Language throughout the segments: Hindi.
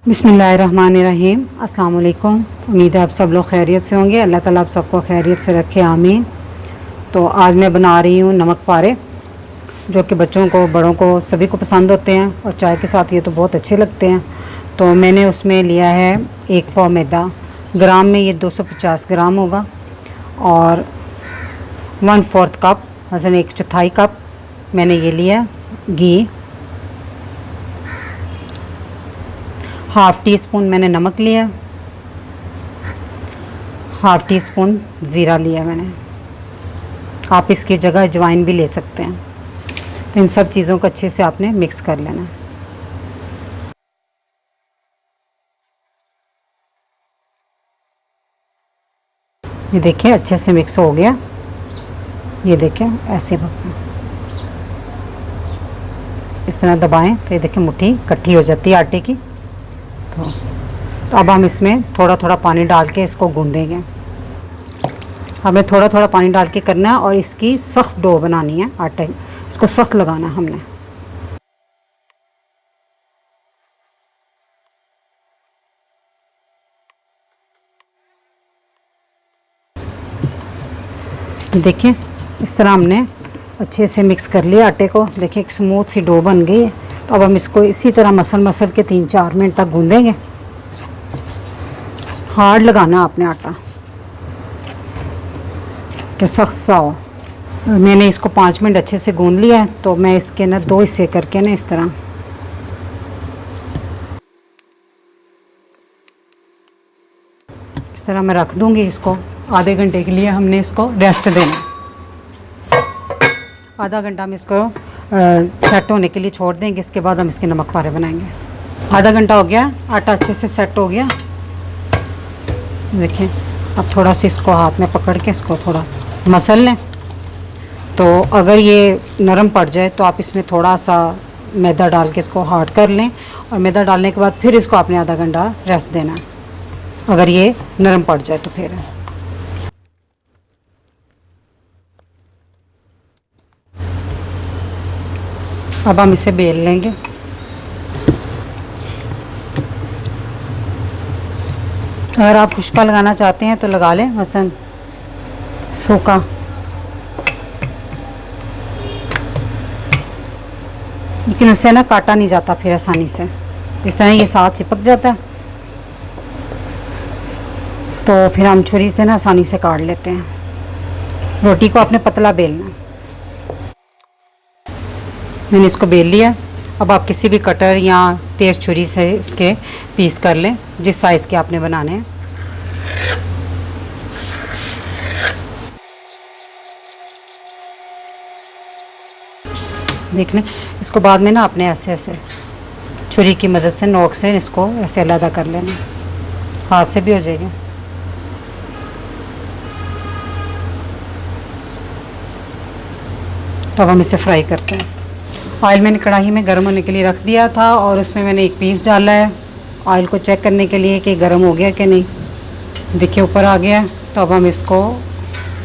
बिस्मिल्लाहिर्रहमानिर्रहीम। अस्सलाम वालेकुम। उम्मीद है आप सब लोग खैरियत से होंगे। अल्लाह ताला आप सबको खैरियत से रखे, आमीन। तो आज मैं बना रही हूँ नमक पारे, जो कि बच्चों को बड़ों को सभी को पसंद होते हैं और चाय के साथ ये तो बहुत अच्छे लगते हैं। तो मैंने उसमें लिया है 1 पाव मैदा, ग्राम में ये 250 ग्राम होगा, और 1/4 कप मसलन 1/4 कप मैंने ये लिया घी, हाफ़ टी स्पून मैंने नमक लिया, हाफ़ टी स्पून ज़ीरा लिया मैंने। आप इसकी जगह अजवाइन भी ले सकते हैं। तो इन सब चीज़ों को अच्छे से आपने मिक्स कर लेना। ये देखिए अच्छे से मिक्स हो गया। ये देखें ऐसे इस तरह दबाएं तो ये देखें मुट्ठी इकट्ठी हो जाती है आटे की। तो अब हम इसमें थोड़ा थोड़ा पानी डाल के इसको गूंदेंगे। हमें थोड़ा थोड़ा पानी डाल के करना है और इसकी सख्त डो बनानी है आटे, इसको सख्त लगाना है हमने। देखिए इस तरह हमने अच्छे से मिक्स कर लिया आटे को। देखिए एक स्मूथ सी डो बन गई है। तो अब हम इसको इसी तरह मसल के 3-4 मिनट तक गूंदेंगे। हार्ड लगाना आपने आटा कि सख्त सा हो। मैंने इसको 5 मिनट अच्छे से गूंद लिया है। तो मैं इसके ना 2 हिस्से करके ना इस तरह मैं रख दूंगी। इसको आधे घंटे के लिए हमने इसको रेस्ट देना। आधा घंटा में इसको सेट होने के लिए छोड़ देंगे। इसके बाद हम इसके नमक पारे बनाएंगे। आधा घंटा हो गया, आटा अच्छे से सेट हो गया। देखिए अब थोड़ा सा इसको हाथ में पकड़ के इसको थोड़ा मसल लें। तो अगर ये नरम पड़ जाए तो आप इसमें थोड़ा सा मैदा डाल के इसको हार्ड कर लें, और मैदा डालने के बाद फिर इसको आपने आधा घंटा रेस्ट देना है। अगर ये नरम पड़ जाए तो फिर अब हम इसे बेल लेंगे। अगर आप खुश्का लगाना चाहते हैं तो लगा लें, मसलन सूखा। लेकिन उससे ना काटा नहीं जाता फिर आसानी से, इस तरह ये साथ चिपक जाता है। तो फिर हम छुरी से ना आसानी से काट लेते हैं। रोटी को आपने पतला बेलना है। मैंने इसको बेल लिया। अब आप किसी भी कटर या तेज़ छुरी से इसके पीस कर लें, जिस साइज़ के आपने बनाने हैं। देख लें। इसको बाद में ना आपने ऐसे ऐसे छुरी की मदद से नोक से इसको ऐसे अलग कर लेना। हाथ से भी हो जाएगा। तो अब हम इसे फ्राई करते हैं। ऑयल मैंने कढ़ाई में गर्म होने के लिए रख दिया था, और उसमें मैंने एक पीस डाला है ऑयल को चेक करने के लिए कि गर्म हो गया कि नहीं। देखिए ऊपर आ गया। तो अब हम इसको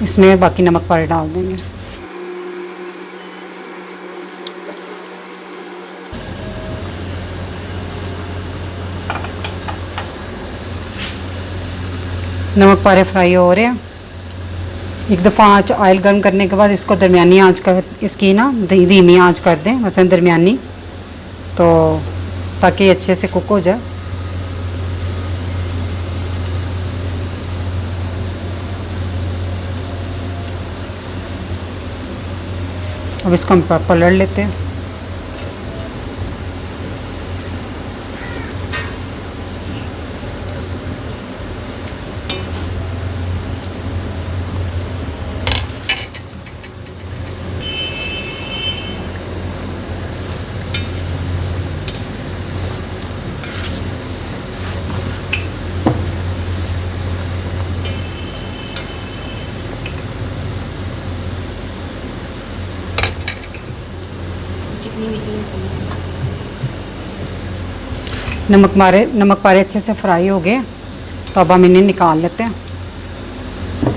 इसमें बाकी नमक पारे डाल देंगे। नमक पारे फ्राई हो रहे हैं। एक दफ़ा आँच ऑयल गर्म करने के बाद इसको दरमियानी आँच कर, इसकी ना धीमी आँच कर दें, मसलन दरमियानी, तो ताकि अच्छे से कुक हो जाए। अब इसको हम पलट लेते हैं। नमक पारे अच्छे से फ्राई हो गए। तो अब हम इन्हें निकाल लेते हैं।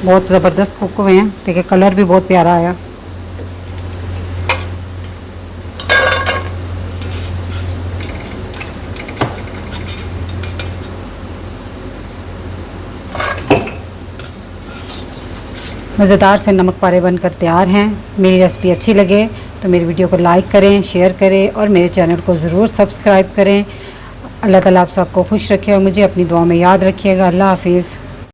बहुत ज़बरदस्त कुक हुए हैं। देखिए कलर भी बहुत प्यारा आया। मज़ेदार से नमक पारे बनकर तैयार हैं। मेरी रेसिपी अच्छी लगे तो मेरी वीडियो को लाइक करें, शेयर करें और मेरे चैनल को ज़रूर सब्सक्राइब करें। अल्लाह ताला आप सबको खुश रखे और मुझे अपनी दुआ में याद रखिएगा। अल्लाह हाफिज़।